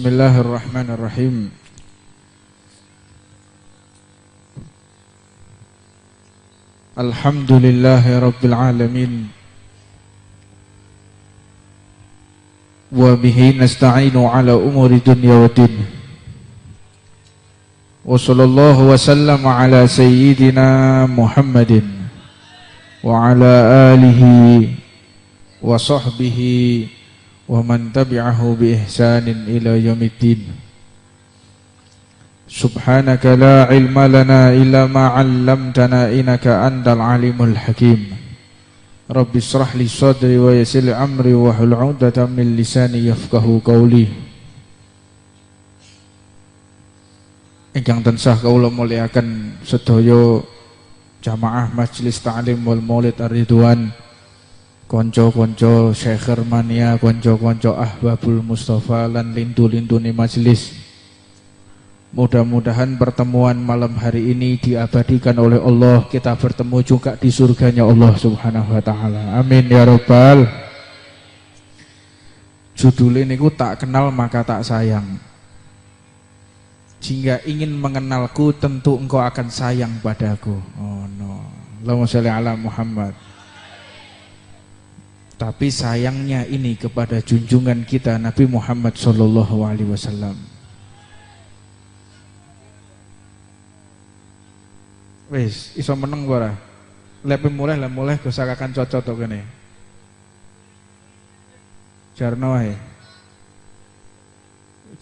Bismillahirrahmanirrahim. Alhamdulillahi rabbil alamin. Wa bihi nasta'inu ala umuri dunya wa din. Wa sallallahu wa sallama ala sayyidina Muhammadin wa ala alihi wa sahbihi wa man tabi'ahu bi ihsanin ila yaumiddin. Subhanaka la ilma lana illa ma 'allamtana innaka antal alimul hakim. Rabbi shrah li sadri wa yassir li amri wa hlul 'uqdatam min lisani yafqahu qawli. Ingkang tansah kawula mulyakaken sedaya jamaah Majelis Ta'lim wal Maulid Ar-Ridwan, konco-konco Syekhir Mania, konco-konco Ahbabul Mustafa lan lintu-lintune majelis. Mudah-mudahan pertemuan malam hari ini diabadikan oleh Allah, kita bertemu juga di surganya Allah Subhanahu wa taala. Amin ya rabbal. Judulnya niku tak kenal maka tak sayang. Jika ingin mengenalku tentu engkau akan sayang padaku. Oh no. Allahumma sholli ala Muhammad. Tapi sayangnya ini kepada junjungan kita Nabi Muhammad sallallahu alaihi wasallam. Wis, iso meneng ora? Lepe mulai gosakakan cocok to kene. Jarno ae.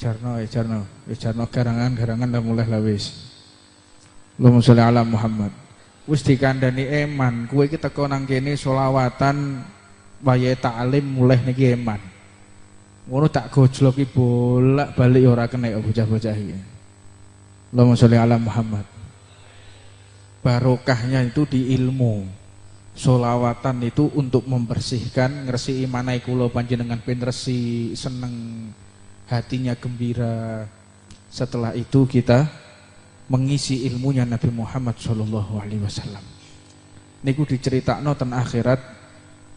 Jarno garangan lah mulai lah wis. Allahumma sholli ala Muhammad. Wis dikandani eman, kowe iki teko nang kene selawatan wayahe taklim mulai niki eman. Ngono tak gojloki bolak-balik ora kena bocah-bocah iki. Allahumma sholli ala Muhammad. Barokahnya itu di ilmu. Sholawatan itu untuk membersihkan, ngresiki manai kula panjenengan ben resi, seneng, hatinya gembira. Setelah itu kita mengisi ilmunya Nabi Muhammad sallallahu alaihi wasallam. Niku diceritakno ten akhirat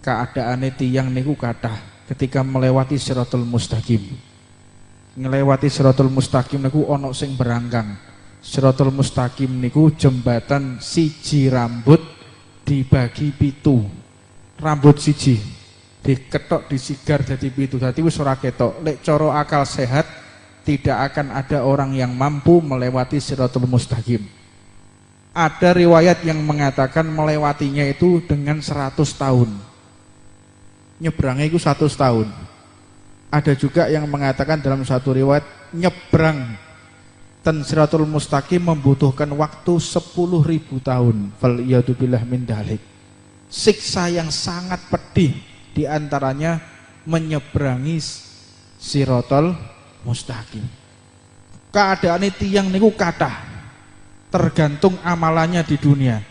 keadaane tiyang niku kathah ketika melewati Shiratul Mustaqim. Ngelewati Shiratul Mustaqim niku ana sing berangkang. Shiratul Mustaqim niku jembatan siji rambut dibagi pitu. Rambut siji diketok disigar jadi pitu. Dadi wis ora ketok. Lek cara akal sehat tidak akan ada orang yang mampu melewati Shiratul Mustaqim. Ada riwayat yang mengatakan melewatinya itu dengan 100 tahun. Nyebrangnya itu 100 tahun. Ada juga yang mengatakan dalam satu riwayat nyebrang ten Shiratul Mustaqim membutuhkan waktu 10.000 tahun. Faliyatubillah min dalik. Siksa yang sangat pedih diantaranya menyeberangi Shiratul Mustaqim. Keadaan tiyang niku kathah, tergantung amalannya di dunia.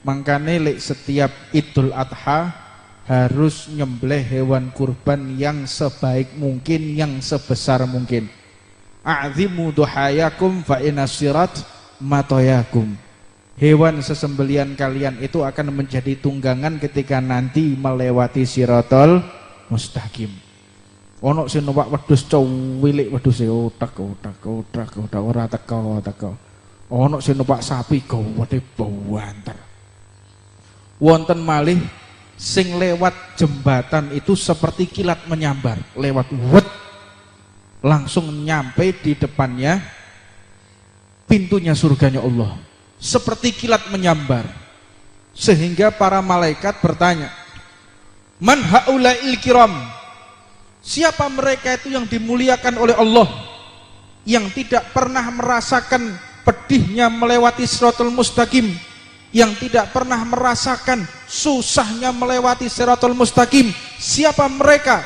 Makanya lek setiap Idul Adha harus nyembelih hewan kurban yang sebaik mungkin, yang sebesar mungkin. A'zimu duhayakum fa inna sirat matoyakum. Hewan sesembelian kalian itu akan menjadi tunggangan ketika nanti melewati Shiratul Mustaqim. Ono sing numpak wedhus cilik wedhus otak ora teko. Ono sing numpak sapi gawede banter. Wonten malih sing lewat jembatan itu seperti kilat menyambar, lewat wet langsung nyampe di depannya pintunya surganya Allah, seperti kilat menyambar, sehingga para malaikat bertanya, man haula'il kiram, siapa mereka itu yang dimuliakan oleh Allah, yang tidak pernah merasakan pedihnya melewati Shiratul Mustaqim, yang tidak pernah merasakan susahnya melewati Shiratul Mustaqim. Siapa mereka?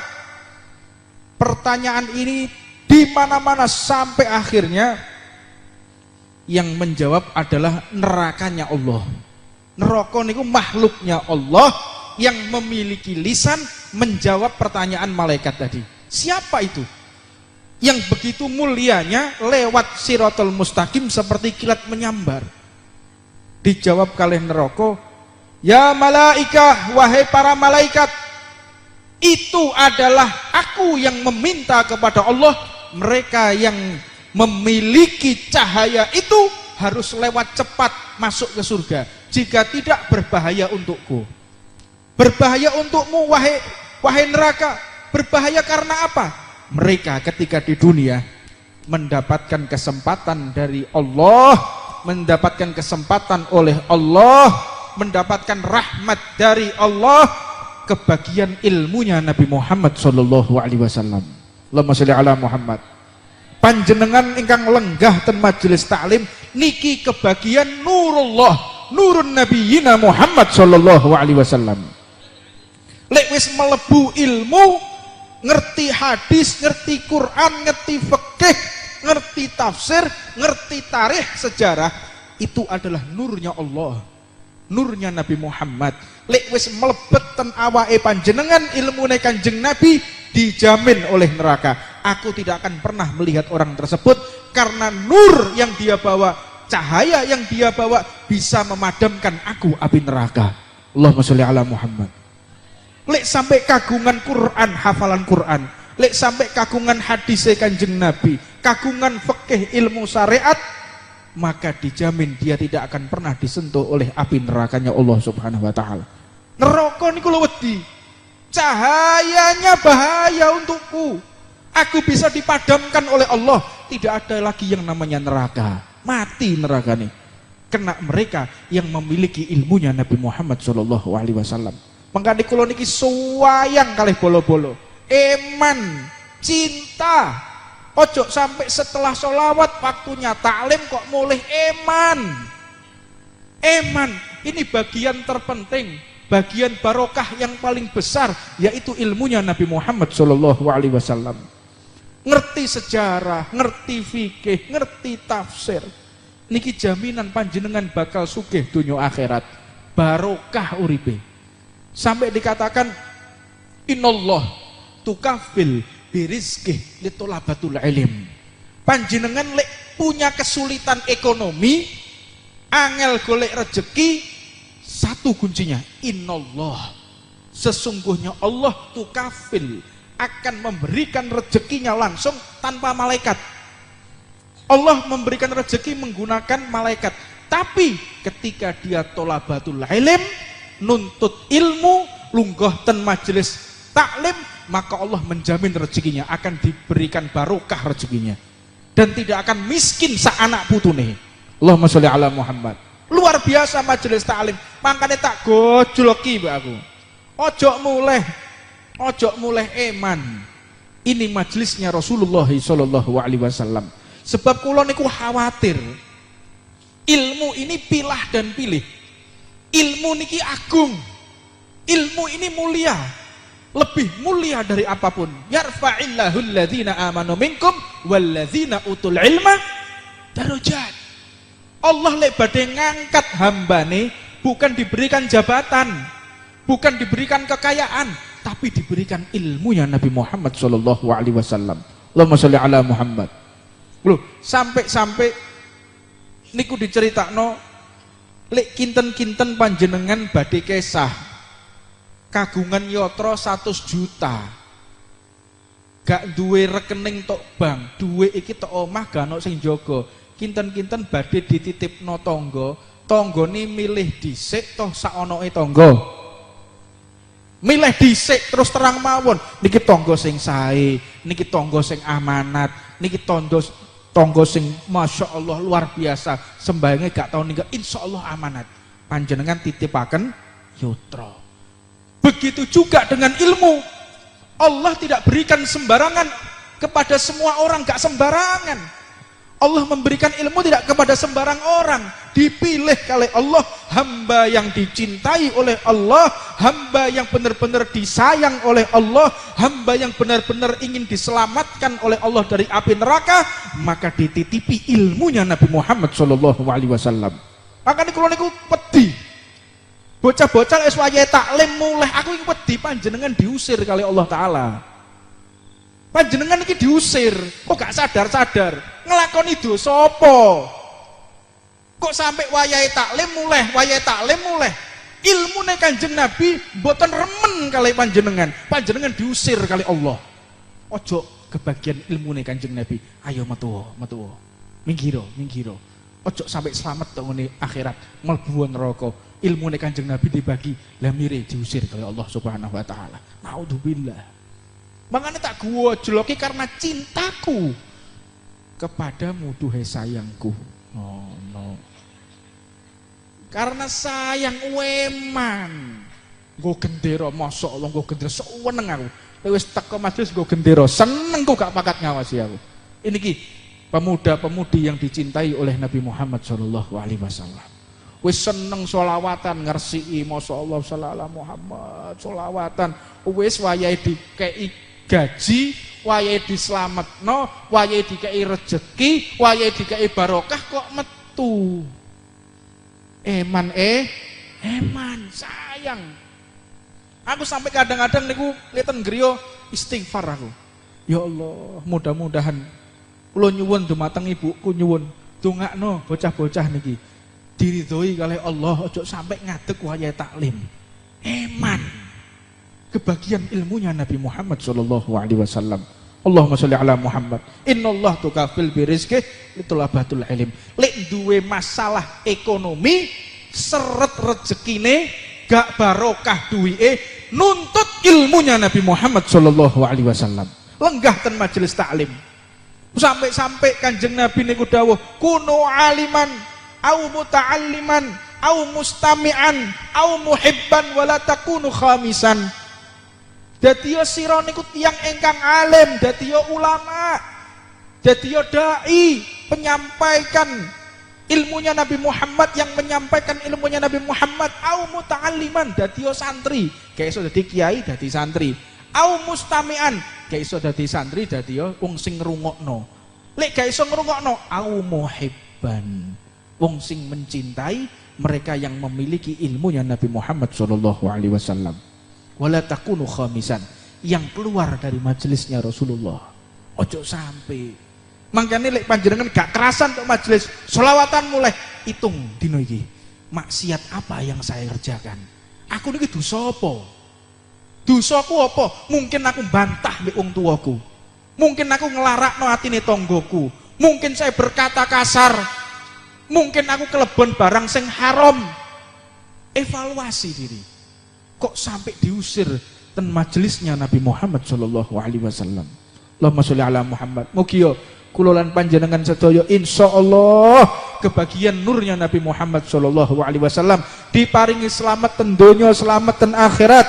Pertanyaan ini di mana-mana sampai akhirnya yang menjawab adalah nerakanya Allah. Neraka niku makhluknya Allah yang memiliki lisan menjawab pertanyaan malaikat tadi. Siapa itu? Yang begitu mulianya lewat Shiratul Mustaqim seperti kilat menyambar. Dijawab kalih neraka, ya malaikah, wahai para malaikat, itu adalah aku yang meminta kepada Allah mereka yang memiliki cahaya itu harus lewat cepat masuk ke surga. Jika tidak, berbahaya untukku. Berbahaya untukmu wahai neraka. Berbahaya karena apa? Mereka ketika di dunia mendapatkan kesempatan dari Allah, mendapatkan kesempatan oleh Allah, mendapatkan rahmat dari Allah, kebagian ilmunya Nabi Muhammad sallallahu alaihi wasallam. Allahumma sholli ala Muhammad. Panjenengan ingkang lenggah ten majelis taklim niki kebagian nurullah, nurun nabiyina Muhammad sallallahu alaihi wasallam. Lek wis melebu ilmu, ngerti hadis, ngerti Quran, ngerti fikih, ngerti tafsir, ngerti tarikh sejarah, itu adalah nurnya Allah, nurnya Nabi Muhammad. Lek wis mlebet ten awake panjenengan ilmune Kanjeng Nabi, dijamin oleh neraka. Aku tidak akan pernah melihat orang tersebut karena nur yang dia bawa, cahaya yang dia bawa bisa memadamkan aku api neraka. Allahumma sholli ala Muhammad. Lek sampai kagungan Quran, hafalan Quran, lek sampai kagungan hadis Kanjeng Nabi, kagungan fikih ilmu syariat, maka dijamin dia tidak akan pernah disentuh oleh api nerakanya Allah Subhanahu wa taala. Neraka niku lho wedi. Cahayanya bahaya untukku. Aku bisa dipadamkan oleh Allah. Tidak ada lagi yang namanya neraka. Mati neraka nih. Kena mereka yang memiliki ilmunya Nabi Muhammad sallallahu alaihi wasallam. Mangkane kula niki suwayang kalih bolo-bolo. Eman, cinta. Ojo sampai setelah sholawat waktunya taklim kok mulih eman. Eman, ini bagian terpenting, bagian barokah yang paling besar, yaitu ilmunya Nabi Muhammad sallallahu alaihi wasallam. Ngerti sejarah, ngerti fikih, ngerti tafsir. Niki jaminan panjenengan bakal sugih dunya akhirat, barokah uripe. Sampai dikatakan inallah tukafil birizkih litolabatul ilm. Panjenengan lek punya kesulitan ekonomi, angel golek rezeki, satu kuncinya inallah, sesungguhnya Allah tukafil, akan memberikan rezekinya langsung tanpa malaikat. Allah memberikan rezeki menggunakan malaikat, tapi ketika dia tolabatul ilm, nuntut ilmu, lunggah ten majelis taklim, maka Allah menjamin rezekinya akan diberikan barokah rezekinya dan tidak akan miskin sa anak putune. Allahumma sholli ala Muhammad. Luar biasa majelis taklim, makanya tak gojloki mbak aku. Ojo mulai eman. Ini majelisnya Rasulullah sallallahu alaihi wasallam. Sebab kula niku khawatir ilmu ini pilah dan pilih. Ilmu niki agung, ilmu ini mulia, lebih mulia dari apapun. Yarfa'illahul ladzina amanu minkum walladzina utul ilma darajat. Allah lek badhe ngangkat hambane bukan diberikan jabatan, bukan diberikan kekayaan, tapi diberikan ilmunya Nabi Muhammad sallallahu alaihi wasallam. Allahumma sholli ala Muhammad. Loh, sampai niku diceritakno lek kinten-kinten panjenengan badhe kesah kagungan yatra 100 juta, gak duwe rekening tok bank, duwe iki tok omah gak ono sing jaga, kinten-kinten badhe dititipno tangga, tanggane milih dhisik toh saonoke tangga, milih dhisik terus terang mawon, niki tangga sing sae, niki tangga sing amanat, niki tangga sing masya Allah luar biasa, sembayange gak tau ninggal, insya Allah amanat, panjenengan titipaken yatra. Begitu juga dengan ilmu, Allah tidak berikan sembarangan kepada semua orang, gak sembarangan. Allah memberikan ilmu tidak kepada sembarang orang, dipilih oleh Allah hamba yang dicintai oleh Allah, hamba yang benar-benar disayang oleh Allah, hamba yang benar-benar ingin diselamatkan oleh Allah dari api neraka, maka dititipi ilmunya Nabi Muhammad sallallahu alaihi wasallam. Makanya kalau niku pedih, bocah-bocah wis wayahe taklim mulih, aku iki wedi panjenengan diusir kali Allah taala. Panjenengan iki diusir, kok gak sadar-sadar ngelakoni dosa apa? Kok sampai wayahe taklim mulih, ilmune Kanjeng Nabi mboten remen kali panjenengan diusir kali Allah. Ojo kebagian ilmu nih Kanjeng Nabi. Ayo metu, minggiro. Ojo sampai selamat to ngene akhirat, mlebu neraka. Ilmu nih Kanjeng Nabi dibagi, lah mire diusir oleh Allah Subhanahu wa taala. Naudzubillah. Makanya tak gua joloki karena cintaku kepadamu duhai sayangku. No. Karena sayang weman. Nggo gendera mosok Allah nggo gendera seneng aku. Wis teko majelis nggo gendera seneng kok gak pakat ngawasi aku. Ini ki pemuda-pemudi yang dicintai oleh Nabi Muhammad sallallahu alaihi wasallam. Wis seneng sholawatan ngersiki masyaallah sallallahu Muhammad sholawatan. Wis wayahe dikei gaji, wayahe dislametno, wayahe dikei rezeki, wayahe dikei barokah kok metu. Eman sayang. Aku sampai kadang-kadang niku ngeten griya istighfar aku. Ya Allah, mudah-mudahan kula nyuwun dumateng ibuku nyuwun dongakno bocah-bocah niki diridhoi kalih Allah, ojo sampai ngadeg wayahe taklim. Eman kebagian ilmunya Nabi Muhammad sallallahu alaihi wasallam. Allahumma sholli ala Muhammad. Innallah tukafil birizqi litulabatul ilm. Lek duwe masalah ekonomi seret rezekine gak barokah duwike nuntut ilmunya Nabi Muhammad sallallahu alaihi wasallam. Lenggah ten majelis taklim. Sampai Kanjeng Nabi niku dawuh, "Kunu aliman au muta'alliman au mustami'an au muhibban wala takunu khamisan." Dadiya sira niku tiyang ingkang alim, dadiya ulama, dadiya dai, penyampaikan ilmunya Nabi Muhammad, yang menyampaikan ilmunya Nabi Muhammad. Au muta'alliman, dadiya santri, gak iso dadi kiai dadi santri. Au mustami'an, gak iso dadi santri dadiya wong sing ngrungokno. Lek gak iso ngrungokno, au muhibban, wong sing mencintai mereka yang memiliki ilmunya Nabi Muhammad sallallahu alaihi wasallam. Wala takunu khamisan, yang keluar dari majelisnya Rasulullah. Ojo sampai. Makanya lek panjenengan gak kerasan untuk majelis sholawatan mulai hitung dino iki. Maksiat apa yang saya kerjakan? Aku niki dosa apa? Dosaku apa? Mungkin aku bantah mbek wong tuaku. Mungkin aku ngelarakno atine tonggoku. Mungkin saya berkata kasar. Mungkin aku kelebon barang sing haram. Evaluasi diri. Kok sampai diusir ten majelisnya Nabi Muhammad sallallahu alaihi wasallam. Allahumma sholli ala Muhammad. Mugi kula lan panjenengan sedaya insyaallah kebagian nurnya Nabi Muhammad sallallahu alaihi wasallam diparingi selamat ten donya, selamat ten akhirat.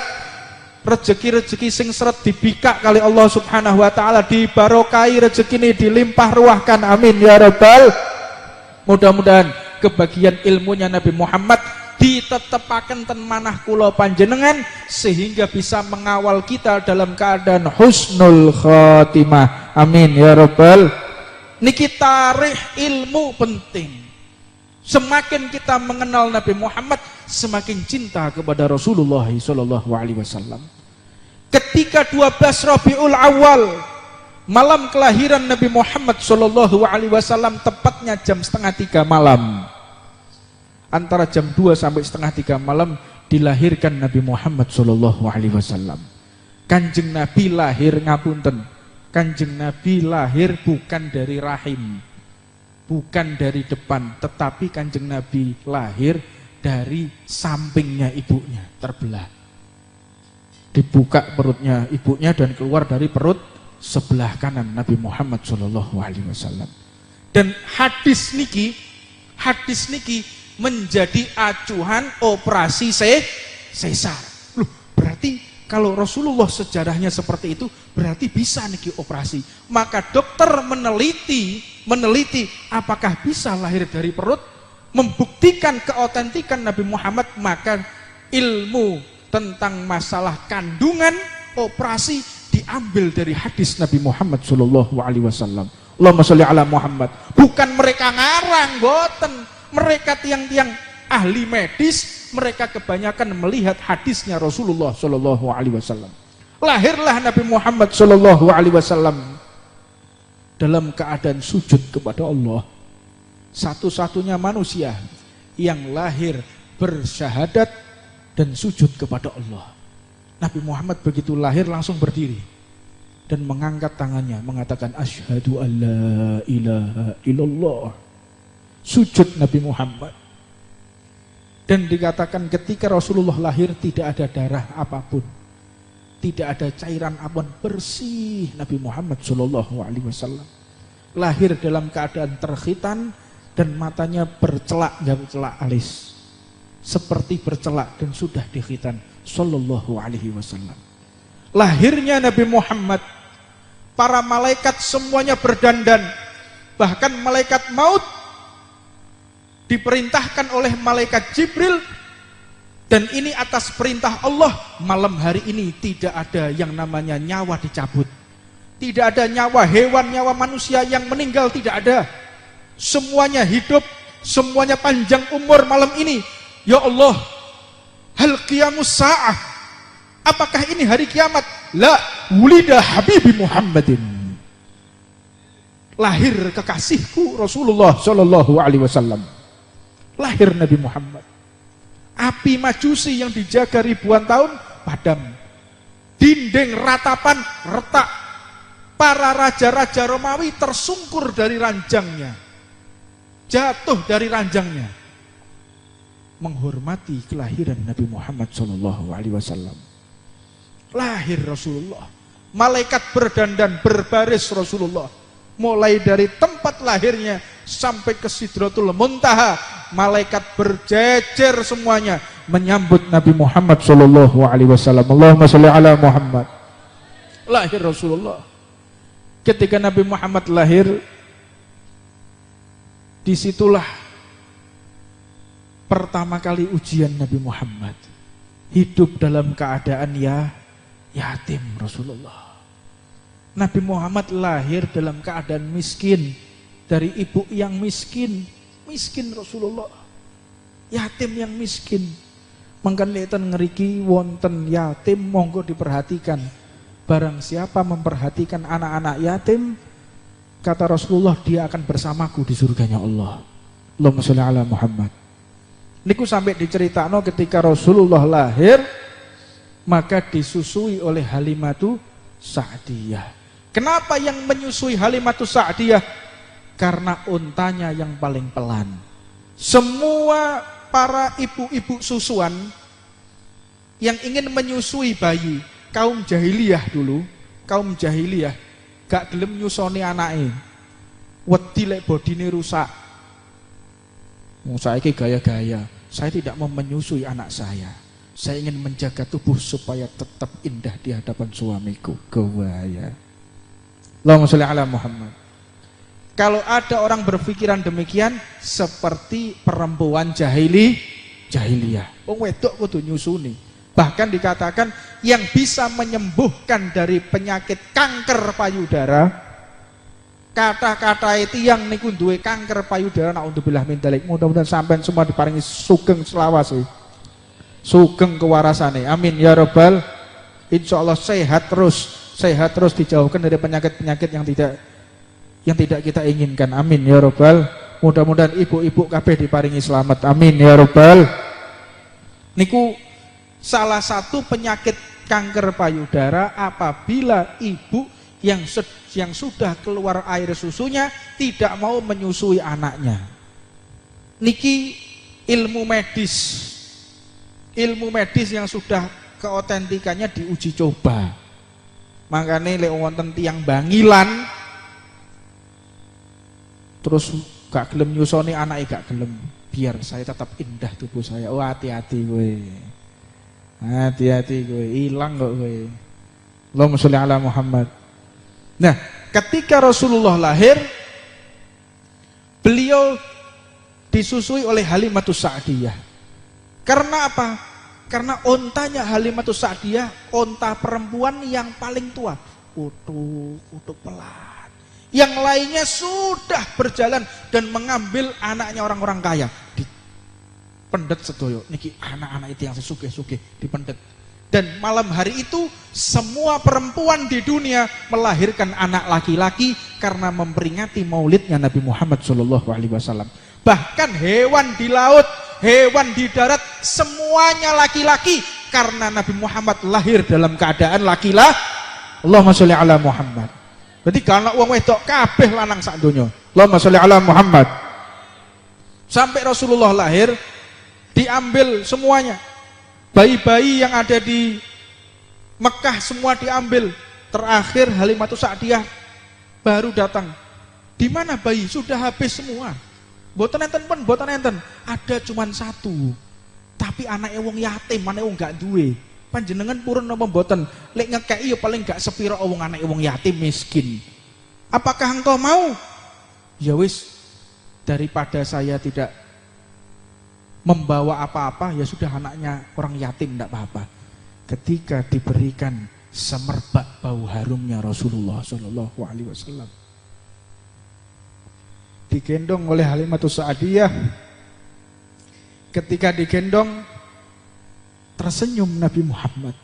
Rezeki-rezeki sing seret dibikak kali Allah Subhanahu wa taala, dibarokai rezekine, dilimpah ruahkan. Amin ya rabbal. Mudah-mudahan kebagian ilmunya Nabi Muhammad ditetepaken ten manah kula panjenengan sehingga bisa mengawal kita dalam keadaan husnul khatimah. Amin ya rabbal. Niki tarikh ilmu penting. Semakin kita mengenal Nabi Muhammad, semakin cinta kepada Rasulullah sallallahu alaihi wasallam. Ketika 12 Rabiul Awal, malam kelahiran Nabi Muhammad sallallahu alaihi wasallam, tepatnya jam 2:30 malam. Antara jam 2 sampai 2:30 malam dilahirkan Nabi Muhammad sallallahu alaihi wasallam. Kanjeng Nabi lahir ngapunten. Kanjeng Nabi lahir bukan dari rahim, bukan dari depan, tetapi Kanjeng Nabi lahir dari sampingnya ibunya, terbelah. Dibuka perutnya ibunya dan keluar dari perut sebelah kanan Nabi Muhammad sallallahu alaihi wasallam. Dan hadis niki menjadi acuan operasi sesar. Loh, berarti kalau Rasulullah sejarahnya seperti itu, berarti bisa niki operasi. Maka dokter meneliti apakah bisa lahir dari perut, membuktikan keautentikan Nabi Muhammad. Maka ilmu tentang masalah kandungan, operasi diambil dari hadis Nabi Muhammad sallallahu alaihi wasallam. Allahumma sholli ala Muhammad. Bukan mereka ngarang, boten. Mereka tiang-tiang ahli medis, mereka kebanyakan melihat hadisnya Rasulullah sallallahu alaihi wasallam. Lahirlah Nabi Muhammad sallallahu alaihi wasallam dalam keadaan sujud kepada Allah. Satu-satunya manusia yang lahir bersyahadat dan sujud kepada Allah. Nabi Muhammad begitu lahir langsung berdiri. dan mengangkat tangannya mengatakan asyhadu alla ilaha illallah. Sujud Nabi Muhammad. Dan dikatakan ketika Rasulullah lahir tidak ada darah apapun, tidak ada cairan apapun, bersih Nabi Muhammad sallallahu alaihi wasallam. Lahir dalam keadaan terkhitan dan matanya bercelak alis, seperti bercelak dan sudah dikhitan sallallahu alaihi wasallam. Lahirnya Nabi Muhammad, para malaikat semuanya berdandan, bahkan malaikat maut diperintahkan oleh malaikat Jibril, dan ini atas perintah Allah. Malam hari ini tidak ada yang namanya nyawa dicabut, tidak ada nyawa hewan, nyawa manusia yang meninggal, tidak ada. Semuanya hidup, semuanya panjang umur malam ini. Ya Allah, hal qiyamus sa'ah, apakah ini hari kiamat? La wulida habibi Muhammadin, lahir kekasihku Rasulullah sallallahu alaihi wasallam. Lahir Nabi Muhammad. Api majusi yang dijaga ribuan tahun padam. Dinding ratapan retak. Para raja-raja Romawi tersungkur dari ranjangnya, jatuh dari ranjangnya, menghormati kelahiran Nabi Muhammad SAW. Lahir Rasulullah. Malaikat berdandan berbaris Rasulullah. Mulai dari tempat lahirnya sampai ke Sidratul Muntaha, malaikat berjejer semuanya menyambut Nabi Muhammad sallallahu alaihi wasallam. Allahumma shalli ala Muhammad. Lahir Rasulullah. Ketika Nabi Muhammad lahir, disitulah pertama kali ujian Nabi Muhammad. Hidup dalam keadaan yatim Rasulullah. Nabi Muhammad lahir dalam keadaan miskin, dari ibu yang miskin Rasulullah, yatim yang miskin. Mangkan leten ngeriki wonten yatim, monggo diperhatikan. Barang siapa memperhatikan anak-anak yatim, kata Rasulullah, dia akan bersamaku di surganya Allah. Allahumma sholli ala Muhammad. Niku sampai diceritakno ketika Rasulullah lahir, maka disusui oleh Halimatu Sa'diyah. Kenapa yang menyusui Halimatu Sa'diyah? Karena untanya yang paling pelan. Semua para ibu-ibu susuan yang ingin menyusui bayi, kaum jahiliyah dulu, kaum jahiliyah gak gelem nyusoni anake. Wedi lek bodine rusak. Saiki gaya-gaya, saya tidak mau menyusui anak saya. Saya ingin menjaga tubuh supaya tetap indah di hadapan suamiku. Gaya. Allahumma sholli ala Muhammad. Kalau ada orang berpikiran demikian, seperti perempuan jahiliyah. Wong wedok kudu nyusuni. Bahkan dikatakan yang bisa menyembuhkan dari penyakit kanker payudara, kata-kata itu yang niku duwe kanker payudara, naudzubillah min dzalik. Mudah-mudahan sampean semua diparingi sugeng selawase, sugeng kewarasane. Amin ya rabbal. Insyaallah sehat terus dijauhkan dari penyakit-penyakit yang tidak kita inginkan. Amin ya rabbal. Mudah-mudahan ibu-ibu kabeh diparingi selamat. Amin ya rabbal. Niku salah satu penyakit kanker payudara apabila ibu yang sudah keluar air susunya tidak mau menyusui anaknya. Niki ilmu medis yang sudah keotentikannya diuji coba. Makanya lek wonten tiang bangilan terus gak gelem nyusoni anake, gak gelem, biar saya tetap indah tubuh saya. Oh hati-hati kowe. Hati-hati kowe, ilang kok kowe. Allahumma sholli ala Muhammad. Nah, ketika Rasulullah lahir, beliau disusui oleh Halimatus Sa'diyah. Karena apa? Karena ontanya Halimatus Sa'diyah, onta perempuan yang paling tua, utuk pelan. Yang lainnya sudah berjalan dan mengambil anaknya orang-orang kaya. Dipendet sedoyo, niki anak-anak itu yang sesugih-sugih dipendet. Dan malam hari itu semua perempuan di dunia melahirkan anak laki-laki karena memperingati maulidnya Nabi Muhammad SAW. Bahkan hewan di laut, hewan di darat, semuanya laki-laki karena Nabi Muhammad lahir dalam keadaan Allahumma sholli ala Muhammad. Berarti kalau wong wedok kabeh lanang sak donya. Allahumma sholli ala Muhammad. Sampai Rasulullah lahir diambil semuanya. Bayi-bayi yang ada di Mekah semua diambil. Terakhir Halimatus Sa'diyah baru datang. Di mana bayi? Sudah habis semua. Mboten enten pun, mboten enten. Ada cuman satu. Tapi anaknya wong yatim, anaknya wong gak duwe. Panjenengan purun napa mboten? Lek ngekeki ya paling gak sepira wong anake wong yatim miskin. Apakah engkau mau? Ya wis, daripada saya tidak membawa apa-apa, ya sudah anaknya orang yatim ndak apa-apa. Ketika diberikan semerbak bau harumnya Rasulullah Shallallahu Alaihi Wasallam, digendong oleh Halimatus Sa'diyah. Ketika digendong, tersenyum Nabi Muhammad.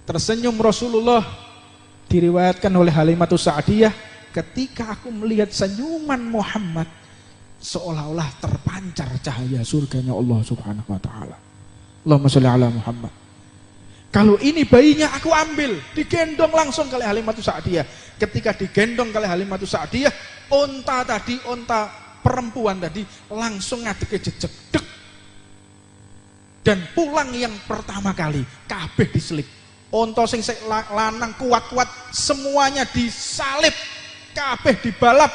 Tersenyum Rasulullah. Diriwayatkan oleh Halimatus Sa'diyah, ketika aku melihat senyuman Muhammad, seolah-olah terpancar cahaya surganya Allah Subhanahu wa taala. Allahumma sholli ala Muhammad. Kalau ini bayinya aku ambil, digendong langsung oleh Halimatus Sa'diyah. Ketika digendong oleh Halimatus Sa'diyah, onta tadi, onta perempuan tadi langsung ngadeke jejeg dek. Dan pulang yang pertama kali kabeh diselip. Onta sing lanang kuat-kuat semuanya disalip, kabeh dibalap